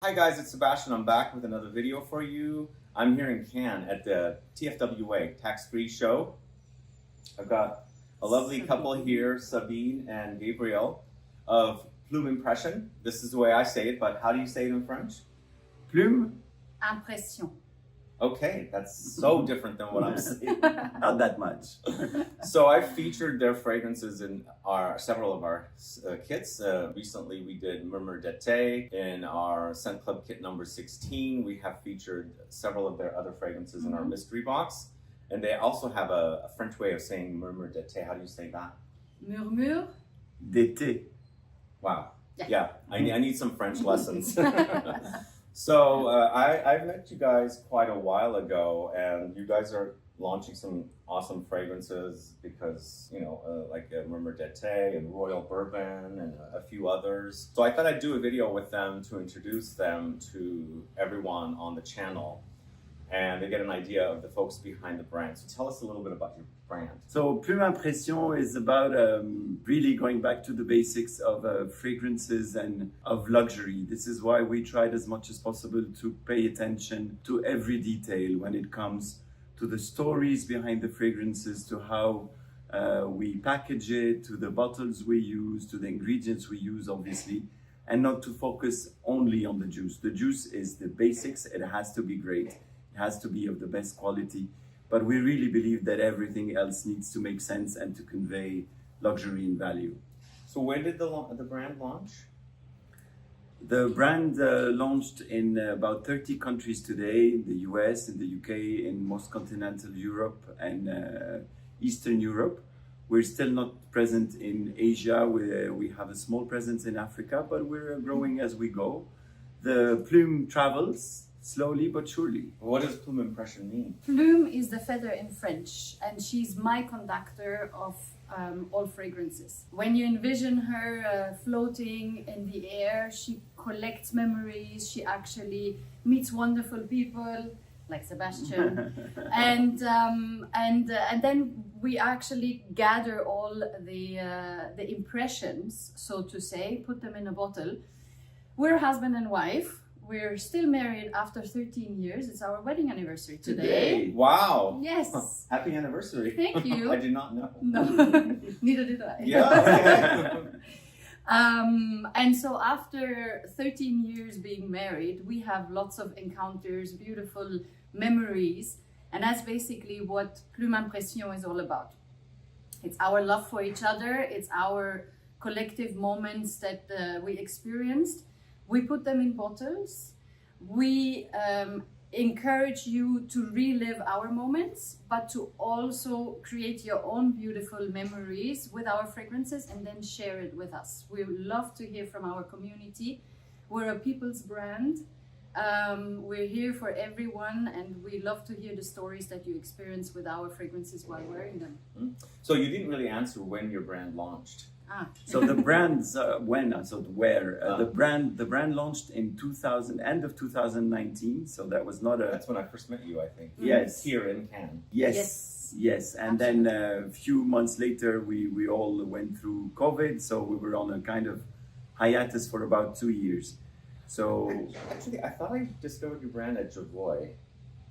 Hi guys, it's Sebastien. I'm back with another video for you. I'm here in Cannes at the TFWA tax-free show. I've got a lovely couple here, Sabine and Gabriel, of Plume Impression. This is the way I say it, but how do you say it in French? Plume? Impression. Okay, that's so different than what I'm saying. Not that much. So I featured their fragrances in several of our kits. Recently we did Murmure d'Ete in our Scent Club kit number 16. We have featured several of their other fragrances in our mystery box. And they also have a French way of saying Murmure d'Ete. How do you say that? Murmure. D'été. Wow. Yeah. Yeah, I need some French lessons. So I've met you guys quite a while ago, and you guys are launching some awesome fragrances because, like Murmure d'Ete and Royal Bourbon and a few others. So I thought I'd do a video with them to introduce them to everyone on the channel, and they get an idea of the folks behind the brand. So tell us a little bit about your brand. So Plume Impression is about really going back to the basics of fragrances and of luxury. This is why we tried as much as possible to pay attention to every detail when it comes to the stories behind the fragrances, to how we package it, to the bottles we use, to the ingredients we use, obviously, and not to focus only on the juice. The juice is the basics. It has to be great. It has to be of the best quality. But we really believe that everything else needs to make sense and to convey luxury and value. So when did the brand launch? The brand launched in about 30 countries today, in the US, in the UK, in most continental Europe and Eastern Europe. We're still not present in Asia. We have a small presence in Africa, but we're growing as we go. The plume travels slowly but surely. What does Plume Impression mean? Plume is the feather in French, and she's my conductor of all fragrances. When you envision her floating in the air, she collects memories. She actually meets wonderful people like Sebastien, and then we actually gather all the impressions, so to say, put them in a bottle. We're husband and wife. We're still married after 13 years. It's our wedding anniversary today. Wow. Yes. Happy anniversary. Thank you. I did not know. No, neither did I. Yeah. And so after 13 years being married, we have lots of encounters, beautiful memories. And that's basically what Plume Impression is all about. It's our love for each other. It's our collective moments that we experienced. We put them in bottles. We encourage you to relive our moments, but to also create your own beautiful memories with our fragrances and then share it with us. We love to hear from our community. We're a people's brand. We're here for everyone, and we love to hear the stories that you experience with our fragrances while wearing them. So you didn't really answer when your brand launched. So the brand's the brand launched in end of 2019. So that was not a. That's when I first met you, I think. Yes. Here in Cannes. Yes. And then a few months later, we all went through COVID. So we were on a kind of hiatus for about 2 years. So Actually, I thought I discovered your brand at Javoy.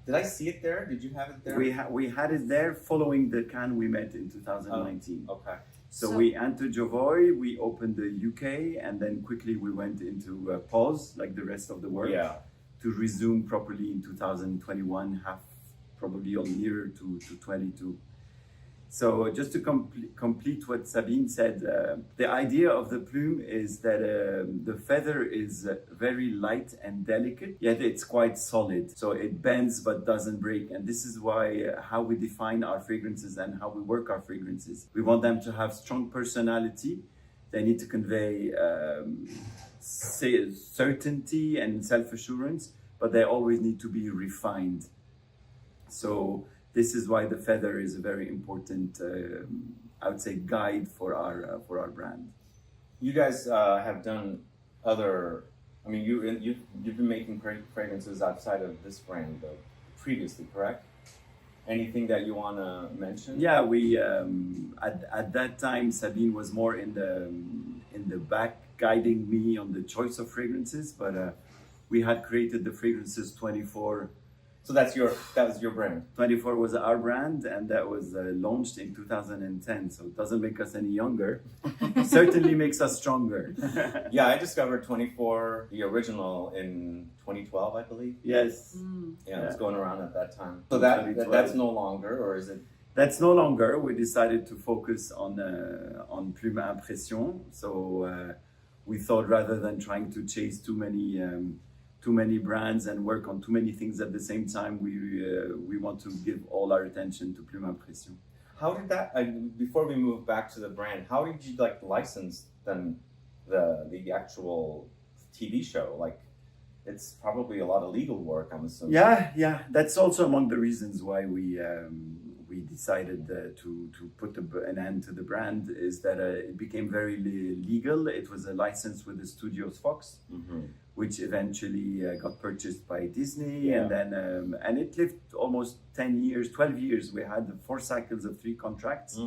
Did I see it there? Did you have it there? we had it there following the Cannes we met in 2019. Okay. So we entered Javoy, we opened the UK, and then quickly we went into pause, like the rest of the world, to resume properly in 2021, probably on year to 22. So just to complete what Sabine said, the idea of the plume is that the feather is very light and delicate, yet it's quite solid. So it bends but doesn't break. And this is why how we define our fragrances and how we work our fragrances. We want them to have strong personality. They need to convey certainty and self-assurance, but they always need to be refined. So this is why the feather is a very important, I would say, guide for our brand. You guys have done other. I mean, you've been making fragrances outside of this brand previously, correct? Anything that you want to mention? Yeah, we at that time Sabine was more in the back guiding me on the choice of fragrances, but we had created the fragrances 24. So that was your brand. 24 was our brand, and that was launched in 2010. So it doesn't make us any younger. Certainly makes us stronger. Yeah, I discovered 24, the original, in 2012, I believe. Yes. Yeah, it was going around at that time. So that's no longer, or is it? That's no longer. We decided to focus on Plume à Impression. So we thought rather than trying to chase too many brands and work on too many things at the same time, we want to give all our attention to Plume à Impression. How did that? Before we move back to the brand, how did you license then the actual TV show? Like, it's probably a lot of legal work, I'm assuming. Yeah. That's also among the reasons why we decided to put an end to the brand, is that it became very legal. It was a license with the studios Fox, which eventually got purchased by Disney, and then and it lived almost 10 years, 12 years. We had 4 cycles of 3 contracts.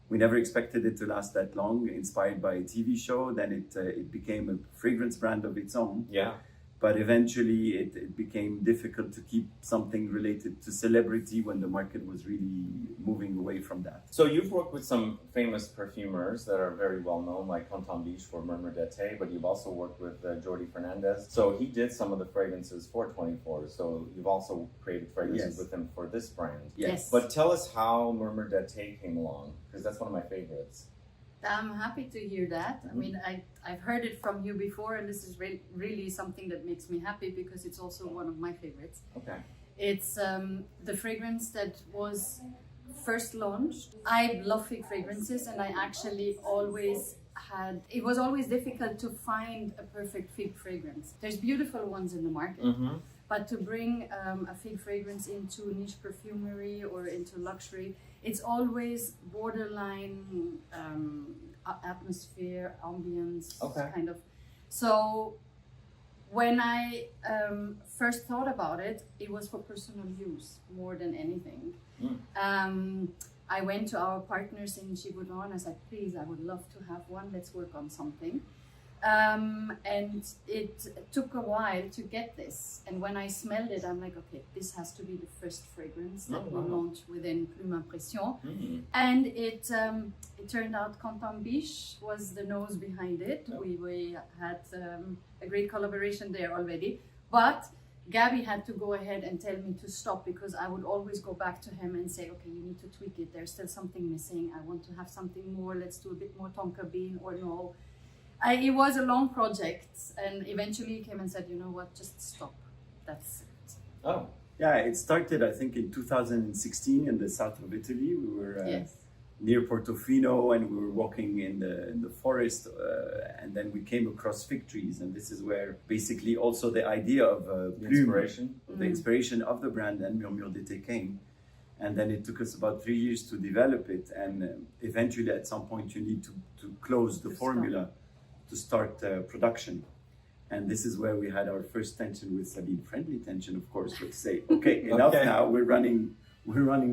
We never expected it to last that long. Inspired by a TV show, then it became a fragrance brand of its own. Yeah. But eventually it became difficult to keep something related to celebrity when the market was really moving away from that. So you've worked with some famous perfumers that are very well known, like Canton Biche for Murmur d'Eté, but you've also worked with Jordi Fernandez. So he did some of the fragrances for 24. So you've also created fragrances with him for this brand. Yes. But tell us how Murmur d'Eté came along, because that's one of my favorites. I'm happy to hear that. I mean, I've heard it from you before, and this is really something that makes me happy because it's also one of my favorites. Okay. It's the fragrance that was first launched. I love fig fragrances, and I actually it was always difficult to find a perfect fig fragrance. There's beautiful ones in the market, but to bring a fig fragrance into niche perfumery or into luxury, it's always borderline atmosphere, ambience, kind of. So when I first thought about it, it was for personal use more than anything. I went to our partners in Givaudan and I said, please, I would love to have one. Let's work on something. And it took a while to get this. And when I smelled it, I'm like, okay, this has to be the first fragrance that we launched within Plume Impression. And it turned out Canton Biche was the nose behind it. We had a great collaboration there already. But Gabby had to go ahead and tell me to stop because I would always go back to him and say, okay, you need to tweak it. There's still something missing. I want to have something more. Let's do a bit more tonka bean or no. It was a long project, and eventually he came and said, you know what, just stop. That's it. Oh. Yeah, it started, I think, in 2016 in the south of Italy. We were near Portofino, and we were walking in the forest, and then we came across fig trees. And this is where basically also the idea of the inspiration of the brand and Murmure d'Eté came. And then it took us about 3 years to develop it. And eventually, at some point, you need to close the formula to start production. And this is where we had our first tension with Sabine, friendly tension, of course, but say, okay, enough now, we're running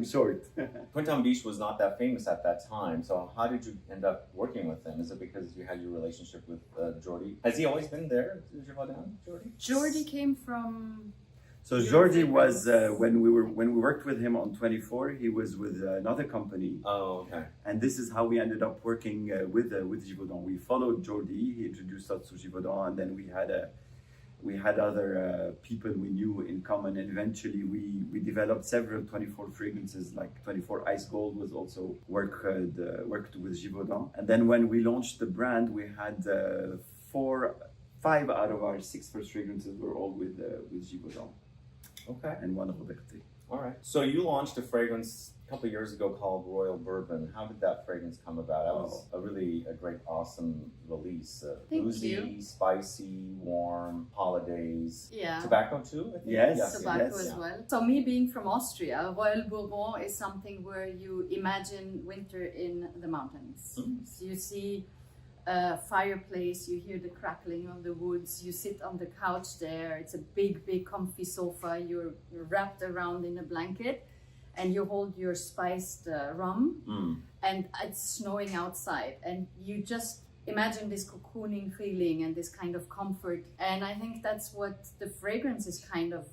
short. Canton Biche was not that famous at that time, so how did you end up working with him? Is it because you had your relationship with Jordi? Has he always been there, Jordi? Jordi came from... So Jordi was when we worked with him on 24. He was with another company. Oh, okay. And this is how we ended up working with Givaudan. We followed Jordi. He introduced us to Givaudan, and then we had other people we knew in common. And eventually, we developed several 24 fragrances. Like 24 Ice Gold was also worked with Givaudan. And then when we launched the brand, we had 5 out of our 6 first fragrances were all with Givaudan. Okay. And one Roberté. All right. So you launched a fragrance a couple of years ago called Royal Bourbon. How did that fragrance come about? That was a great, awesome release. Boozy, spicy, warm, holidays. Yeah. Tobacco too, I think? Yes. Tobacco as well. So me being from Austria, Royal Bourbon is something where you imagine winter in the mountains. So you see a fireplace, you hear the crackling of the woods, you sit on the couch there, it's a big comfy sofa, you're wrapped around in a blanket and you hold your spiced rum and it's snowing outside and you just imagine this cocooning feeling and this kind of comfort. And I think that's what the fragrance is kind of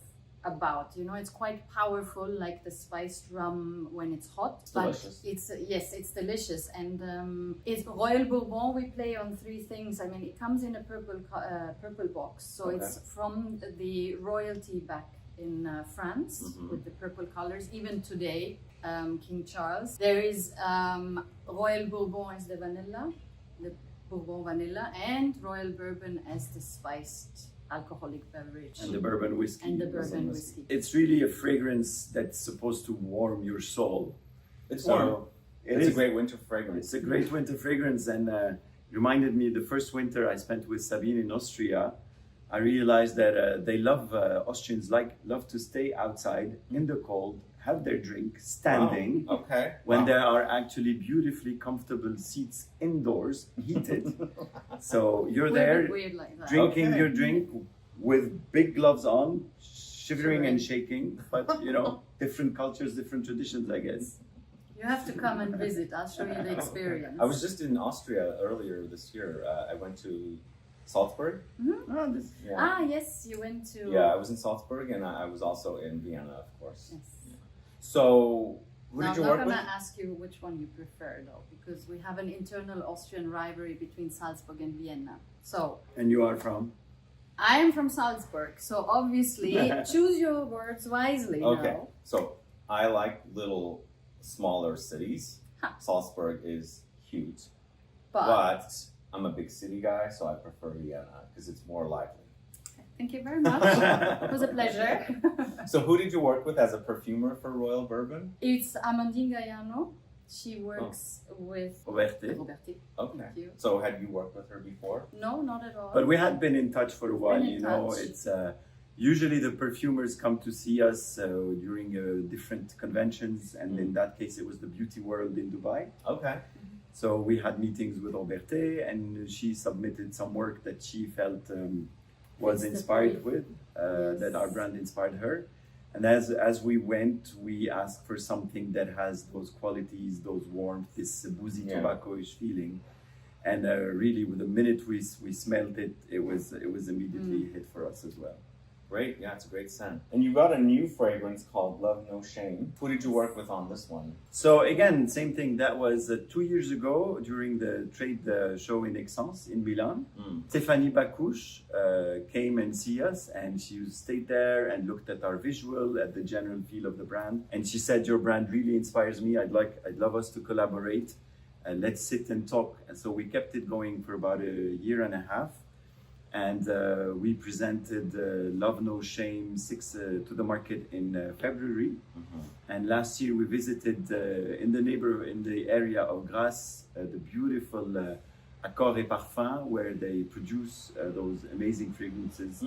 about. You know, it's quite powerful, like the spiced rum when it's hot. It's delicious. It's delicious. And it's Royal Bourbon. We play on three things. I mean, it comes in a purple box, so Okay. it's from the royalty back in France Mhm. with the purple colors. Even today, King Charles. There is Royal Bourbon as the vanilla, the Bourbon vanilla, and Royal Bourbon as the spiced alcoholic beverage. And the bourbon whiskey. And the bourbon whiskey. It's really a fragrance that's supposed to warm your soul. It's So warm. It's a great winter fragrance. It's a great winter fragrance, and reminded me the first winter I spent with Sabine in Austria. I realized that they love Austrians love to stay outside in the cold, have their drink standing. Wow. Okay. When Wow. there are actually beautifully comfortable seats indoors, heated. So you're there Weird like that. drinking Okay. your drink with big gloves on, shivering and shaking. But you know, different cultures, different traditions, I guess. You have to come and visit. I'll show you the experience. I was just in Austria earlier this year. I went to Salzburg. Oh, this, Yeah. Ah, yes, you went to. Yeah, I was in Salzburg, and I was also in Vienna, of course. Yes. So, who Now, did you I'm work not with? going to ask you which one you prefer, though, because we have an internal Austrian rivalry between Salzburg and Vienna. So, and you are from? I am from Salzburg, so obviously choose your words wisely Okay, now. so I like little, smaller cities. Huh. Salzburg is huge, But, but I'm a big city guy, so I prefer Vienna because it's more lively. thank you very much. It was a pleasure. So, who did you work with as a perfumer for Royal Bourbon? It's Amandine Gaiano. She works with Roberti. Roberti. Okay. Thank you. So, had you worked with her before? No, not at all. But we had been in touch for a while, Been in you know. touch. It's usually the perfumers come to see us during different conventions, and in that case, it was the Beauty World in Dubai. Okay. So we had meetings with Roberti, and she submitted some work that she felt was Fits the inspired brief. with, Yes. that our brand inspired her. And as we went, we asked for something that has those qualities, those warmth, this boozy Yeah. tobacco-ish feeling. And really, with the minute we smelled it, it was immediately a hit for us as well. Great. Yeah, it's a great scent. And you got a new fragrance called Love No Shame. Who did you work with on this one? So again, same thing. That was 2 years ago during the trade show in Aix-en-Provence in Milan. Stéphanie Bacouche came and see us, and she stayed there and looked at our visual, at the general feel of the brand. And she said, "Your brand really inspires me. I'd love us to collaborate. Let's sit and talk." And so we kept it going for about a year and a half. And we presented Love No Shame 6 to the market in February. And last year we visited in the area of Grasse, the beautiful Accord et Parfum, where they produce those amazing fragrances,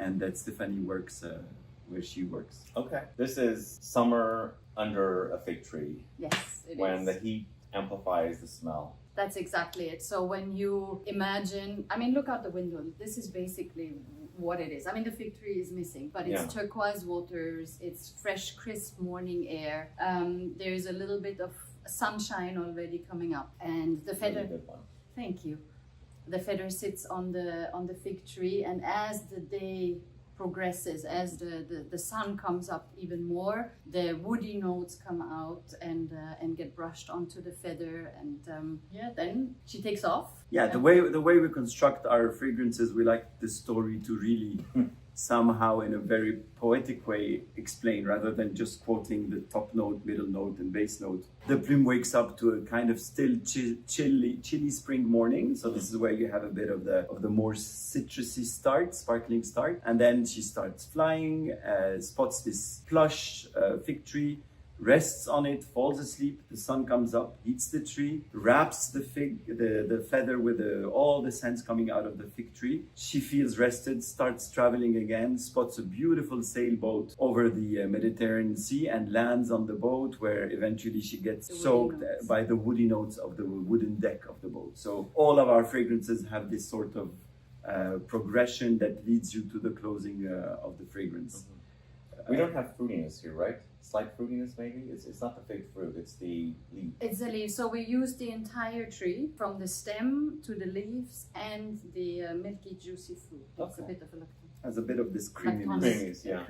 and that Stephanie works where she works. Okay. This is summer under a fig tree Yes, it when is. the heat amplifies the smell. That's exactly it. So when you imagine, I mean, look out the window. This is basically what it is. I mean, the fig tree is missing, but it's Yeah. turquoise waters. It's fresh, crisp morning air. There's a little bit of sunshine already coming up, and the feather. Really good one. Thank you. The feather sits on the fig tree, and as the day progresses, as the sun comes up even more, the woody notes come out and get brushed onto the feather, and then she takes off. Yeah, the way we construct our fragrances, we like the story to really somehow, in a very poetic way, explain rather than just quoting the top note, middle note, and base note. The plume wakes up to a kind of still chilly spring morning. So this is where you have a bit of the more citrusy start, sparkling start, and then she starts flying, spots this plush fig tree, rests on it, falls asleep. The sun comes up, heats the tree, wraps the feather with all the scents coming out of the fig tree. She feels rested, starts traveling again, spots a beautiful sailboat over the Mediterranean Sea, and lands on the boat, where eventually she gets The woody soaked notes. by the woody notes of the wooden deck of the boat. So all of our fragrances have this sort of progression that leads you to the closing of the fragrance. We don't have fruitiness here, right? Slight fruitiness, maybe? It's not the fig fruit, it's the leaf. It's the leaf. So we use the entire tree, from the stem to the leaves and the milky, juicy fruit. It's a Okay. bit of a lactose. Has a bit of this creaminess. Creaminess, yeah.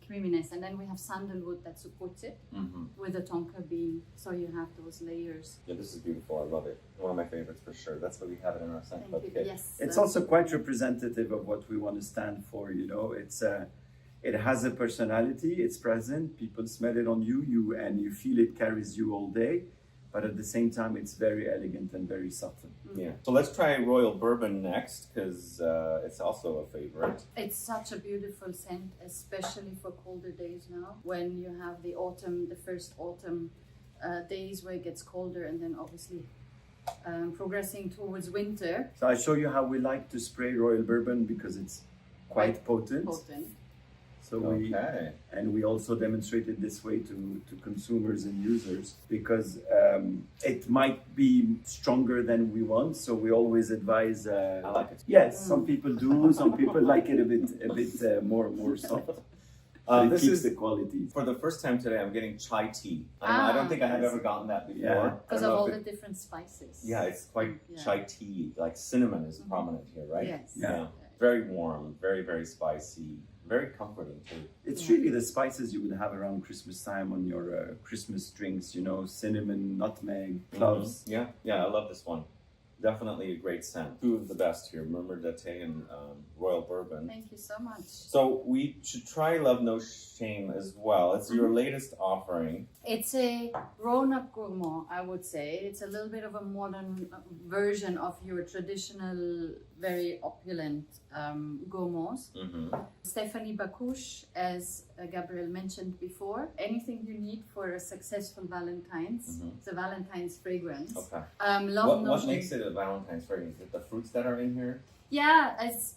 Creaminess. And then we have sandalwood that supports it Mm-hmm. with a tonka bean. So you have those layers. Yeah, this is beautiful. I love it. One of my favorites for sure. That's why we have it in our scent Thank you. kit. Yes. It's also quite representative of what we want to stand for. You know, it has a personality. It's present. People smell it on you, and you feel it carries you all day. But at the same time, it's very elegant and very subtle. Yeah. So let's try Royal Bourbon next because it's also a favorite. It's such a beautiful scent, especially for colder days now, when you have the autumn, the first autumn days where it gets colder, and then obviously progressing towards winter. So I show you how we like to spray Royal Bourbon because it's quite potent. So Okay. we also demonstrated this way to consumers and users because it might be stronger than we want. So we always advise. I like it. Yes, some people do. Some people like it a bit more soft. So it This keeps is the quality. for the first time today. I'm getting chai tea. I don't think I have Yes. ever gotten that before. Yeah. I Because don't of know all if the it- different spices. yeah, it's quite Yeah. chai tea. Like cinnamon is prominent here, right? Yes. Yeah. Very warm, very, very spicy, very comforting too. It's Yeah. really the spices you would have around Christmas time on your Christmas drinks. You know, cinnamon, nutmeg, cloves. Mhm. Yeah, I love this one. Definitely a great scent. Two of the best here, Murmur d'Ate and Royal Bourbon. Thank you so much. So we should try Love No Shame as well. It's your latest offering. It's a grown-up gourmand, I would say. It's a little bit of a modern version of your traditional, very opulent gourmands. Mm-hmm. Stephanie Bacouche, as Gabriel mentioned before, anything you need for a successful Valentine's. Mhm. It's a Valentine's fragrance. Okay. Love What No Shame. makes it a Valentine's fragrance? Is it the fruits that are in here? Yeah, it's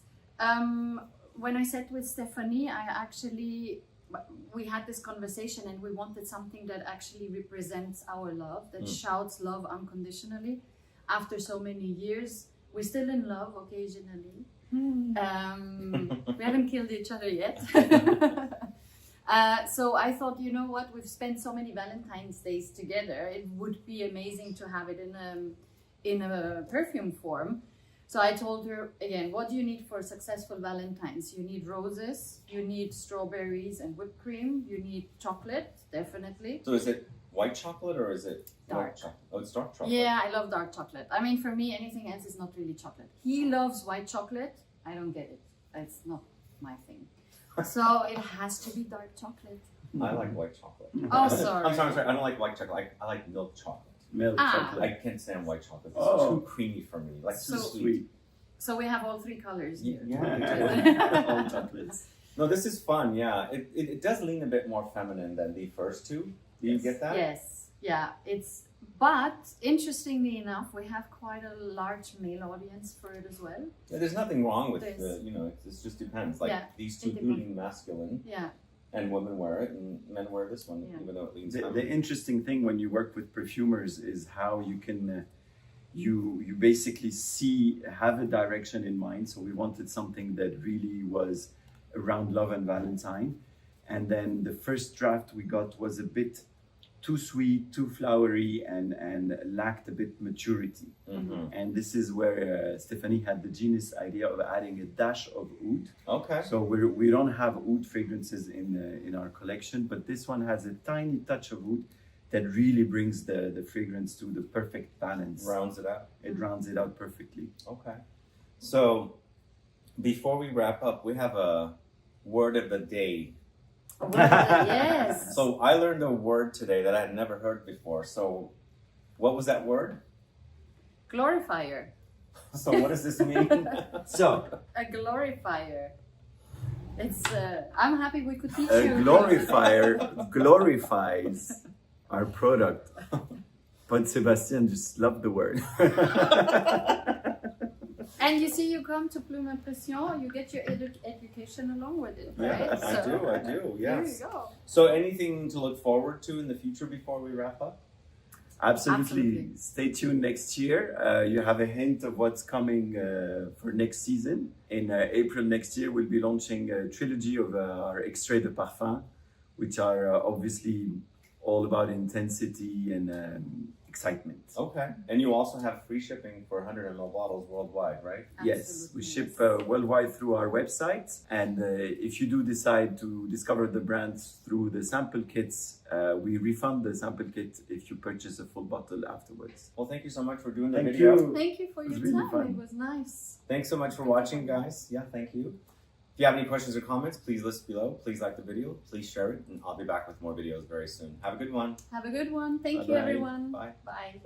when I sat with Stephanie, we had this conversation and we wanted something that actually represents our love, that shouts love unconditionally. After so many years, we're still in love occasionally. We haven't killed each other yet. So I thought, you know what, we've spent so many Valentine's days together, it would be amazing to have it in a perfume form. So I told her, again, what do you need for a successful Valentine's? You need roses, you need strawberries and whipped cream, you need chocolate, definitely. So is it white chocolate or is it Dark. chocolate? Oh, it's dark chocolate. Yeah, I love dark chocolate. I mean, for me, anything else is not really chocolate. He loves white chocolate. I don't get it. It's not my thing. So it has to be dark chocolate. I like white chocolate. Oh, sorry. I'm sorry. I don't like white chocolate. I like milk chocolate. Milk Ah. chocolate. I can't stand white chocolate. It's Oh. too creamy for me. Like too So- sweet. So we have all three colors here. Yeah. All chocolates. No, this is fun. Yeah, it does lean a bit more feminine than the first two. Do you get that? Yes, yeah, but interestingly enough, we have quite a large male audience for it as well. Yeah, there's nothing wrong with There's- it just depends. Like Yeah, these two it do depends. lean masculine, Yeah, and women wear it, and men wear this one, Yeah. even though it leans The feminine. interesting thing when you work with perfumers is how you can you basically have a direction in mind. So we wanted something that really was around love and Valentine, and then the first draft we got was a bit too sweet, too flowery, and lacked a bit maturity. Mhm. And this is where Stephanie had the genius idea of adding a dash of oud. Okay. So we don't have oud fragrances in our collection, but this one has a tiny touch of oud that really brings the fragrance to the perfect balance. Rounds it out. It rounds it out perfectly. Okay. So before we wrap up, we have a word of the day. well, yes. So I learned a word today that I had never heard before. So what was that word? Glorifier. So what does this mean? So A glorifier. It's. I'm happy we could teach a you. glorifier glorifies our product. But Sebastien just loved the word. And you see, you come to Plume Impression, you get your education along with it, right? I do, There yes. you go. So anything to look forward to in the future before we wrap up? Absolutely. Stay tuned next year. You have a hint of what's coming for next season. In April next year, we'll be launching a trilogy of our extraits de parfum, which are obviously all about intensity and excitement. Okay. And you also have free shipping for 100 ml bottles worldwide, right? Yes, we ship worldwide through our website. And if you do decide to discover the brands through the sample kits, we refund the sample kit if you purchase a full bottle afterwards. Well, thank you so much for doing the Thank video. you. Thank you for It was your really time. fun. It was nice. Thanks so much for watching, guys. Yeah, thank you. If you have any questions or comments, please list below. Please like the video. Please share it. And I'll be back with more videos very soon. Have a good one. Have a good one. Thank you, Bye-bye. everyone. Bye. Bye.